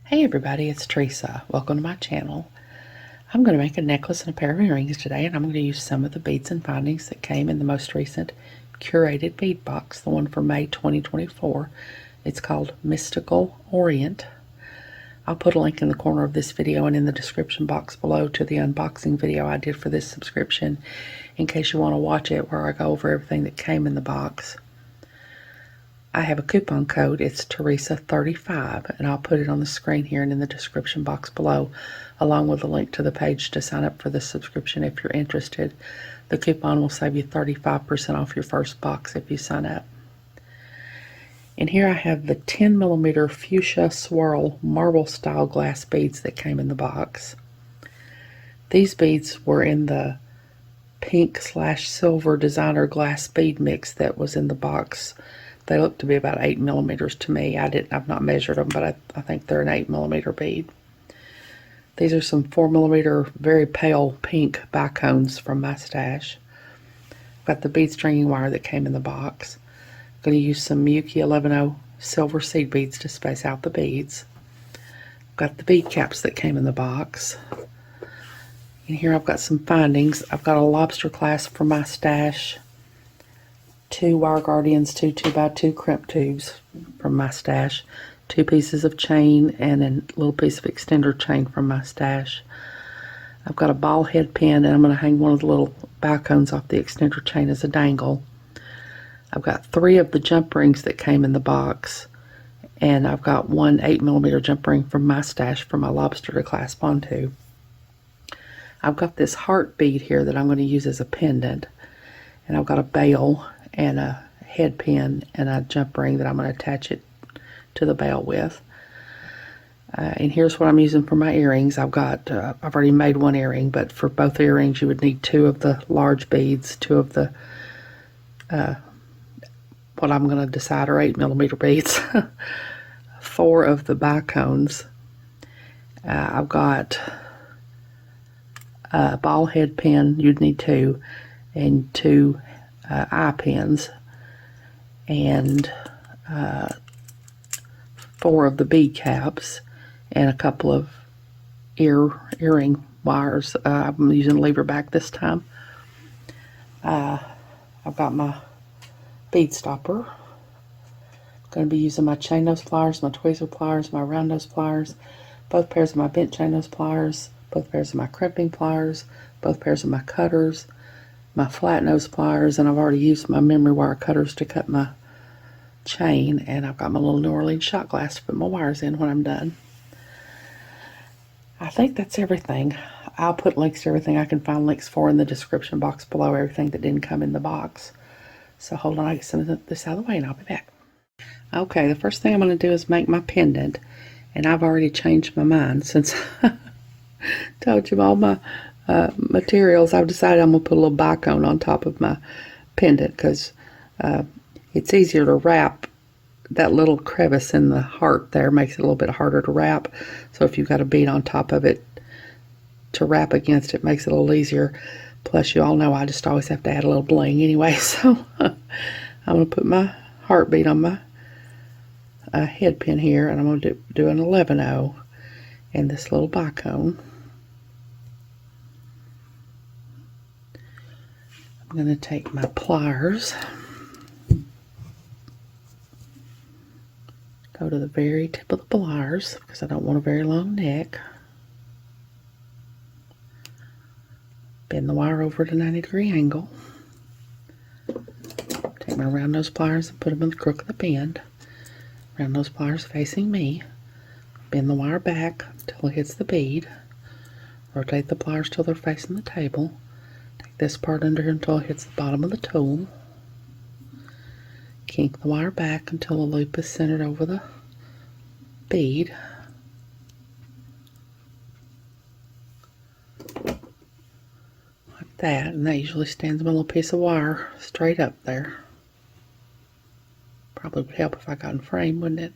Hey everybody, it's Teresa. Welcome to my channel. I'm going to make a necklace and a pair of earrings today, and I'm going to use some of the beads and findings that came in the most recent Curated bead box, the one for May 2024. It's called Mystical Orient. I'll put a link in the corner of this video and in the description box below to the unboxing video I did for this subscription in case you want to watch it, where I go over everything that came in the box. I have a coupon code. It's Teresa35, and I'll put it on the screen here and in the description box below, along with a link to the page to sign up for the subscription if you're interested. The coupon will save you 35% off your first box if you sign up. And here I have the 10mm fuchsia swirl marble style glass beads that came in the box. These beads were in the pink/silver designer glass bead mix that was in the box. They look to be about 8mm to me. I've not measured them, but I think they're an 8mm bead. These are some 4mm very pale pink bicones from my stash. I've got the bead stringing wire that came in the box. I'm going to use some Miyuki 11-0 silver seed beads to space out the beads. I've got the bead caps that came in the box. And here I've got some findings. I've got a lobster clasp from my stash, 2 Wire Guardians 2x2 crimp tubes from my stash, 2 pieces of chain, and a little piece of extender chain from my stash. I've got a ball head pin, and I'm going to hang one of the little bicones off the extender chain as a dangle. I've got 3 of the jump rings that came in the box, and I've got 1 8mm jump ring from my stash for my lobster to clasp onto. I've got this heart bead here that I'm going to use as a pendant, and I've got a bail and a head pin and a jump ring that I'm going to attach it to the bail with. And here's what I'm using for my earrings. I've already made 1 earring, but for both earrings you would need 2 of the large beads, 2 of the what I'm going to decide are 8mm beads, 4 of the bicones. I've got a ball head pin, you'd need 2, and 2 eye pins, and 4 of the bead caps, and a couple of earring wires. I'm using lever back this time. I've got my bead stopper. I'm going to be using my chain nose pliers, my tweezer pliers, my round nose pliers, both pairs of my bent chain nose pliers, both pairs of my crimping pliers, both pairs of my cutters, my flat nose pliers, and I've already used my memory wire cutters to cut my chain, and I've got my little New Orleans shot glass to put my wires in when I'm done. I think that's everything. I'll put links to everything I can find links for in the description box below, everything that didn't come in the box. So hold on, I get some of this out of the way and I'll be back. Okay, the first thing I'm going to do is make my pendant, and I've already changed my mind since I told you all my materials. I've decided I'm going to put a little bicone on top of my pendant because it's easier to wrap. That little crevice in the heart there makes it a little bit harder to wrap. So if you've got a bead on top of it to wrap against, it makes it a little easier. Plus, you all know I just always have to add a little bling anyway. So I'm going to put my heart bead on my head pin here, and I'm going to do an 11-0 and this little bicone. I'm going to take my pliers, go to the very tip of the pliers because I don't want a very long neck. Bend the wire over at a 90-degree angle. Take my round nose pliers and put them in the crook of the bend. Round nose pliers facing me. Bend the wire back until it hits the bead. Rotate the pliers till they're facing the table. This part under here until it hits the bottom of the tool. Kink the wire back until the loop is centered over the bead. Like that, and that usually stands my little piece of wire straight up there. Probably would help if I got in frame, wouldn't it?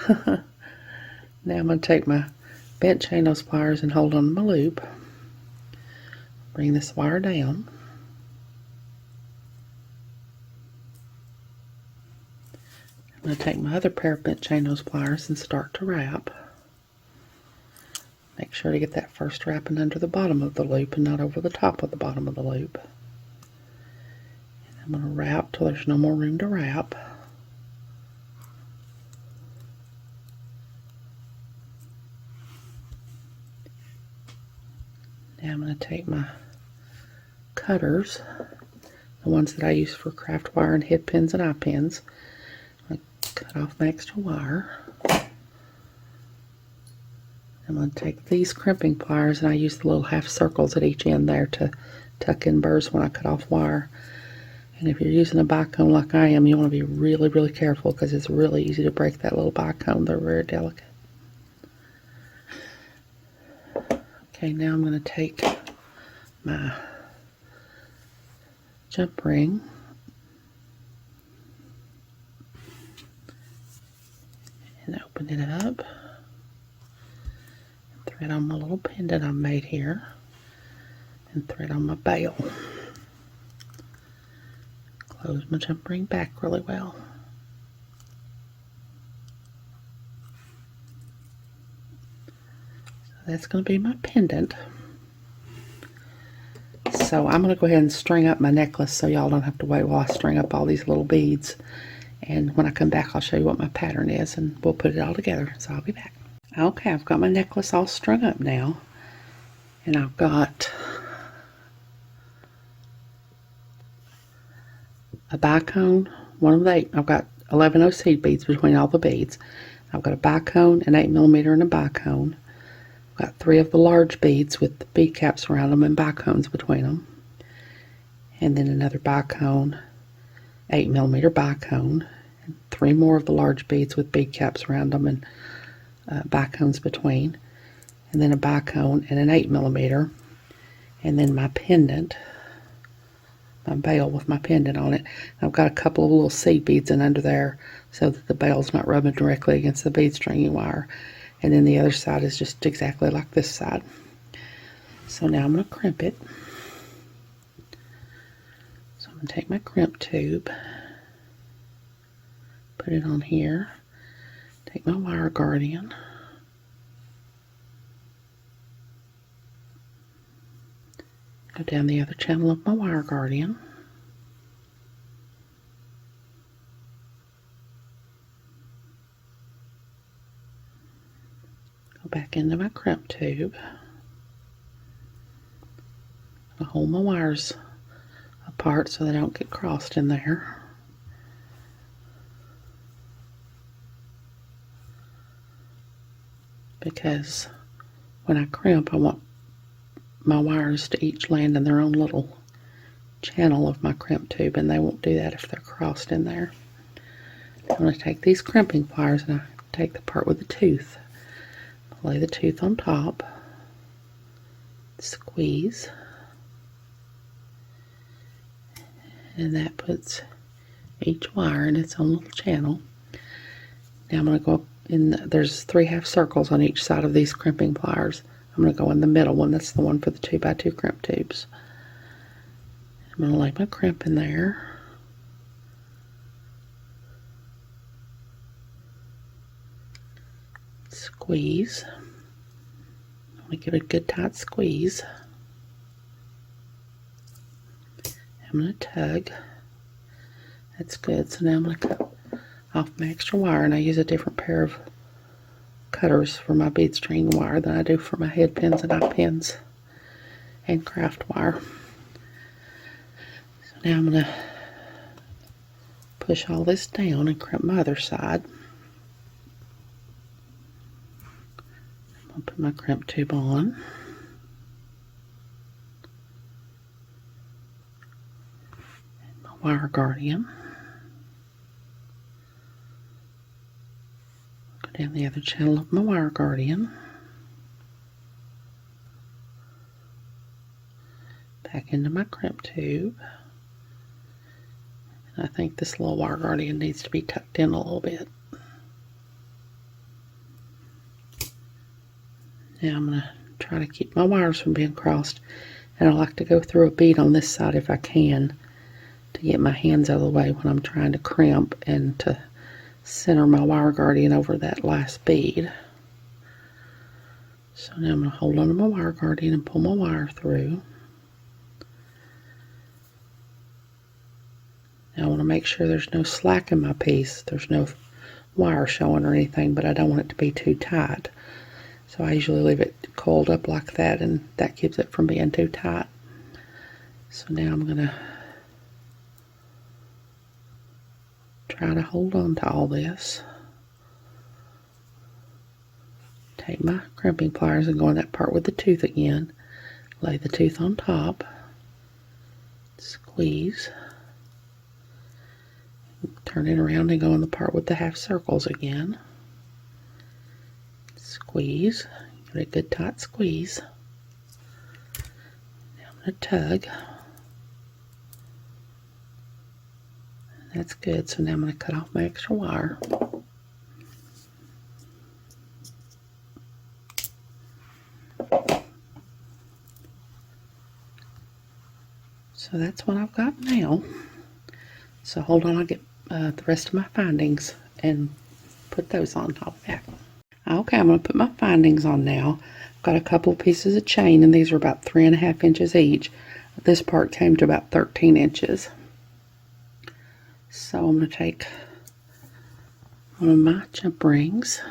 Now I'm going to take my bent chain nose pliers and hold on to my loop. Bring this wire down. I'm going to take my other pair of bent chain nose pliers and start to wrap. Make sure to get that first wrapping under the bottom of the loop and not over the top of the bottom of the loop. And I'm going to wrap till there's no more room to wrap. Now I'm going to take my cutters, the ones that I use for craft wire and head pins and eye pins. I'm going to cut off my extra wire. I'm going to take these crimping pliers, and I use the little half circles at each end there to tuck in burrs when I cut off wire. And if you're using a bicone like I am, you want to be really, really careful because it's really easy to break that little bicone. They're very delicate. Okay, now I'm going to take my jump ring and open it up. Thread on my little pendant I made here, and thread on my bail. Close my jump ring back really well. So that's going to be my pendant. So I'm going to go ahead and string up my necklace so y'all don't have to wait while I string up all these little beads. And when I come back, I'll show you what my pattern is, and we'll put it all together. So I'll be back. Okay, I've got my necklace all strung up now, and I've got a bicone, one of the 8. I've got 11 seed beads between all the beads. I've got a bicone, an 8mm, and a bicone. I've got 3 of the large beads with the bead caps around them and bicones between them, and then another bicone, 8mm bicone, and 3 more of the large beads with bead caps around them and bicones between, and then a bicone and an 8mm, and then my pendant, my bail with my pendant on it. I've got a couple of little seed beads in under there so that the bail's not rubbing directly against the bead stringing wire, and then the other side is just exactly like this side. So now I'm going to crimp it. So I'm going to take my crimp tube, put it on here. Take my wire guardian, go down the other channel of my wire guardian, go back into my crimp tube, I'll hold my wires apart so they don't get crossed in there. Because when I crimp, I want my wires to each land in their own little channel of my crimp tube, and they won't do that if they're crossed in there. I'm going to take these crimping pliers and I take the part with the tooth. Lay the tooth on top, squeeze, and that puts each wire in its own little channel. Now I'm going to go up there's 3 half circles on each side of these crimping pliers. I'm going to go in the middle one. That's the one for the 2x2 crimp tubes. I'm going to lay my crimp in there. Squeeze. I'm going to give it a good tight squeeze. I'm going to tug. That's good. So now I'm going to cut off my extra wire, and I use a different pair of cutters for my bead string wire than I do for my head pins and eye pins and craft wire. So now I'm going to push all this down and crimp my other side. I'm going to put my crimp tube on. And my wire guardian. Down the other channel of my wire guardian, back into my crimp tube, and I think this little wire guardian needs to be tucked in a little bit. Now I'm going to try to keep my wires from being crossed, and I like to go through a bead on this side if I can to get my hands out of the way when I'm trying to crimp and to center my wire guardian over that last bead. So now I'm going to hold on to my wire guardian and pull my wire through. Now I want to make sure there's no slack in my piece. There's no wire showing or anything, but I don't want it to be too tight. So I usually leave it coiled up like that, and that keeps it from being too tight. So now I'm going to try to hold on to all this. Take my crimping pliers and go in that part with the tooth again. Lay the tooth on top. Squeeze. Turn it around and go in the part with the half circles again. Squeeze. Give it a good tight squeeze. Now I'm going to tug. That's good. So now I'm going to cut off my extra wire. So that's what I've got now. So hold on, I'll get the rest of my findings and put those on top of that. Okay, I'm going to put my findings on now. I've got a couple of pieces of chain, and these are about 3.5 inches each. This part came to about 13 inches. So I'm going to take one of my jump rings.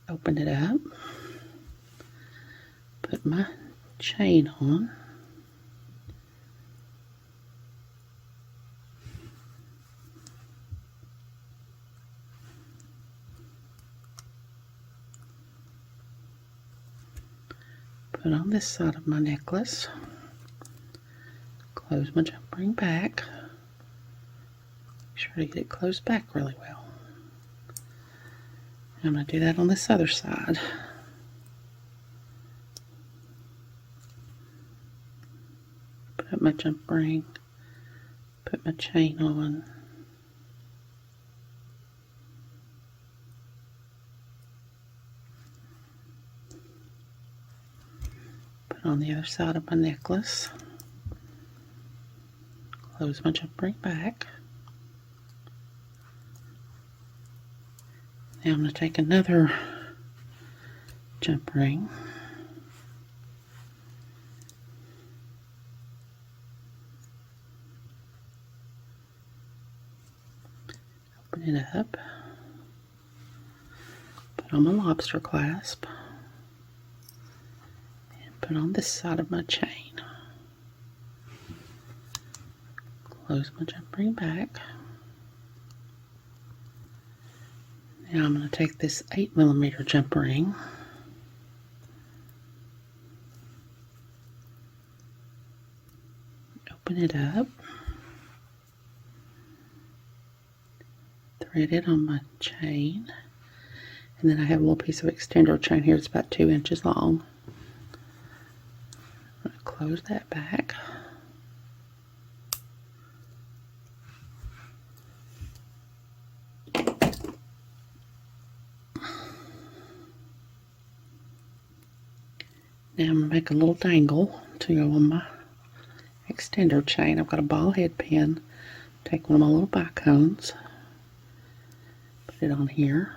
Open it up. Put my chain on. Put on this side of my necklace. Close my jump ring back. Make sure to get it closed back really well. I'm going to do that on this other side. Put my jump ring, put my chain on. Put on the other side of my necklace. Close my jump ring back. Now I'm going to take another jump ring. Open it up. Put on my lobster clasp. And put on this side of my chain. Close my jump ring back. Now I'm going to take this 8mm jump ring, open it up, thread it on my chain, and then I have a little piece of extender chain here. It's about 2 inches long. I'm going to close that back. Now I'm going to make a little dangle to go on my extender chain. I've got a ball head pin. Take one of my little bicones. Put it on here.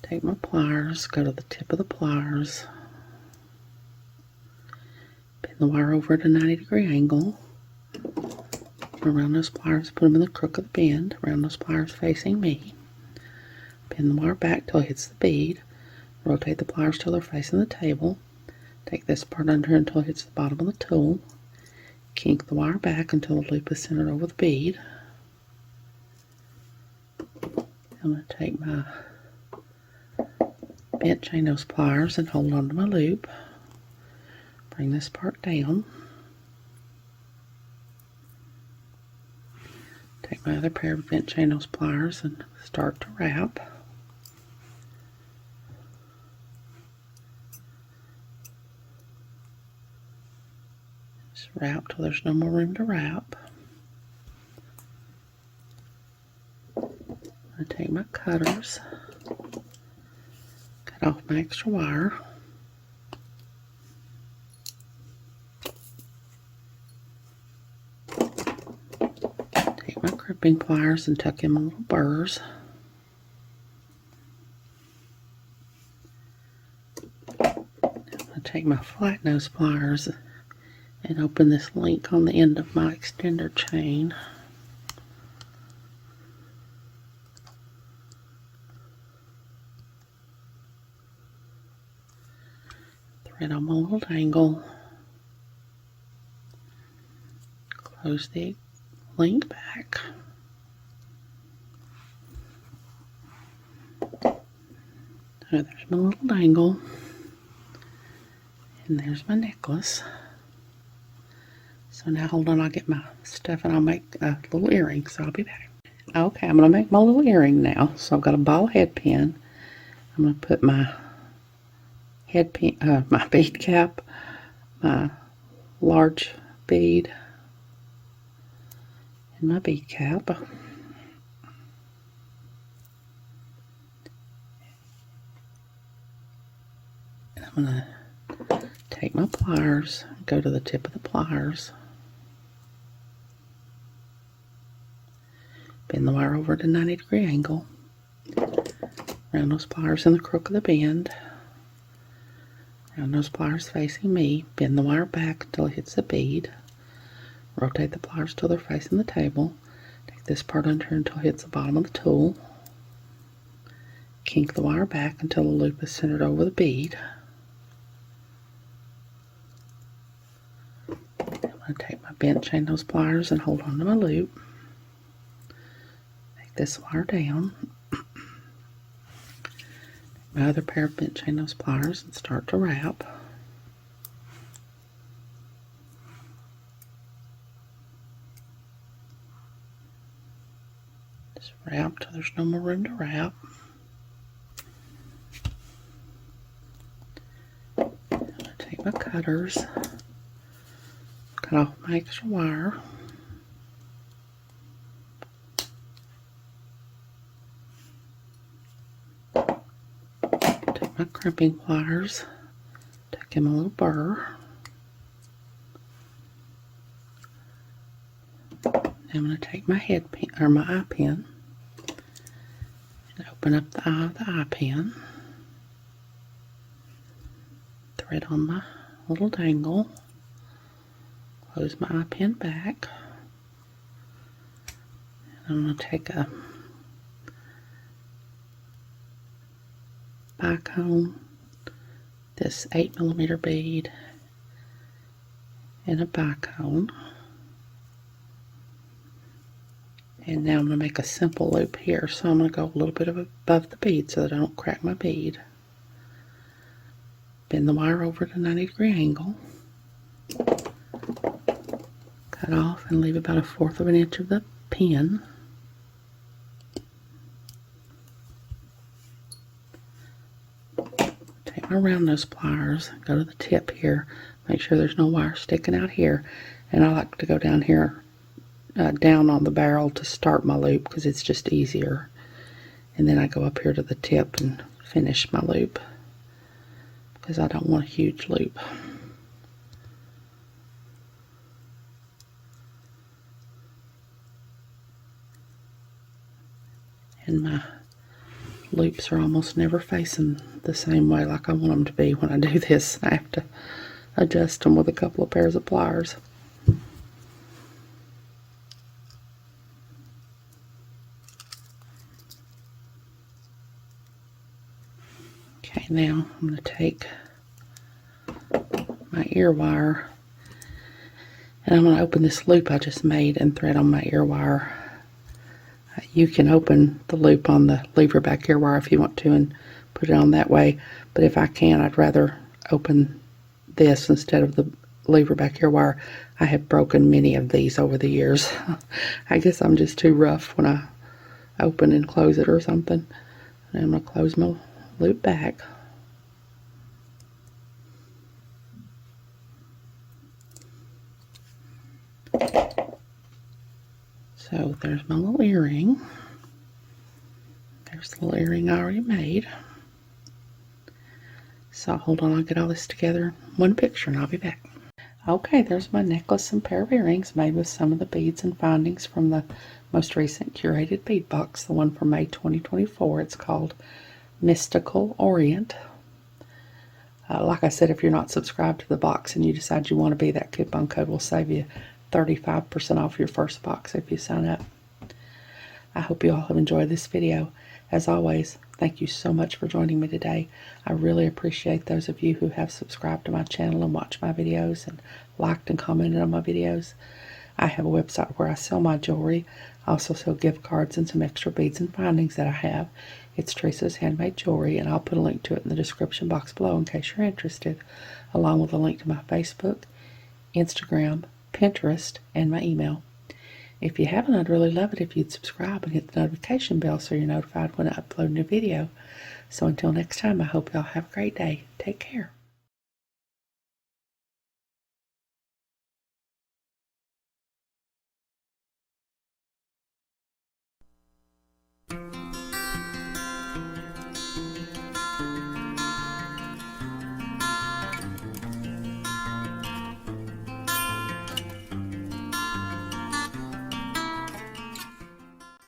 Take my pliers, go to the tip of the pliers. Pin the wire over at a 90-degree angle. Around those pliers, put them in the crook of the bend. Around those pliers facing me. Pin the wire back till it hits the bead. Rotate the pliers till they're facing the table. Take this part under until it hits the bottom of the tool. Kink the wire back until the loop is centered over the bead. I'm going to take my bent chain nose pliers and hold on to my loop. Bring this part down. Take my other pair of bent chain nose pliers and start to wrap. Wrap till there's no more room to wrap. I take my cutters, cut off my extra wire. Take my crimping pliers and tuck in my little burrs. I'm going to take my flat nose pliers and open this link on the end of my extender chain. Thread on my little dangle. Close the link back. So there's my little dangle. And there's my necklace. So now hold on, I'll get my stuff and I'll make a little earring, so I'll be back. Okay, I'm going to make my little earring now. So I've got a ball head pin. I'm going to put my head pin, my bead cap, my large bead, and my bead cap. And I'm going to take my pliers, go to the tip of the pliers, bend the wire over at a 90-degree angle, round those pliers in the crook of the bend, round those pliers facing me, bend the wire back until it hits the bead, rotate the pliers till they're facing the table, take this part under until it hits the bottom of the tool, kink the wire back until the loop is centered over the bead. I'm going to take my bent chain nose pliers and hold on to my loop. Take this wire down. My other pair of bent chain nose pliers and start to wrap. Just wrap till there's no more room to wrap. I'm going to take my cutters. Cut off my extra wire. Take my crimping pliers, tuck in my little burr. I'm going to take my head pin, or my eye pin, and open up the eye of the eye pin. Thread on my little dangle. Close my eye pin back. And I'm going to take a bicone, this 8mm bead, and a bicone. And now I'm going to make a simple loop here. So I'm going to go a little bit above the bead so that I don't crack my bead. Bend the wire over at a 90-degree angle. Cut off and leave about 1/4 of an inch of the pin. Take my round nose pliers, go to the tip here, make sure there's no wire sticking out here, and I like to go down here, down on the barrel to start my loop because it's just easier, and then I go up here to the tip and finish my loop because I don't want a huge loop. And my loops are almost never facing the same way like I want them to be when I do this. I have to adjust them with a couple of pairs of pliers. Okay, now I'm going to take my ear wire and I'm going to open this loop I just made and thread on my ear wire. You can open the loop on the lever back ear wire if you want to and put it on that way, but if I can, I'd rather open this instead of the lever back ear wire. I have broken many of these over the years. I guess I'm just too rough when I open and close it or something. And I'm going to close my loop back. So there's my little earring. There's the little earring I already made. So hold on, I'll get all this together in one picture and I'll be back. Okay, there's my necklace and pair of earrings made with some of the beads and findings from the most recent Curated bead box, the one from May 2024. It's called Mystical Orient. Like I said, if you're not subscribed to the box and you decide you want to be, that coupon code will save you 35% off your first box if you sign up. I hope you all have enjoyed this video. As always, thank you so much for joining me today. I really appreciate those of you who have subscribed to my channel and watched my videos and liked and commented on my videos. I have a website where I sell my jewelry. I also sell gift cards and some extra beads and findings that I have. It's Teresa's Handmade Jewelry, and I'll put a link to it in the description box below in case you're interested, along with a link to my Facebook, Instagram, Pinterest, and my email. If you haven't, I'd really love it if you'd subscribe and hit the notification bell so you're notified when I upload a new video. So until next time, I hope y'all have a great day. Take care.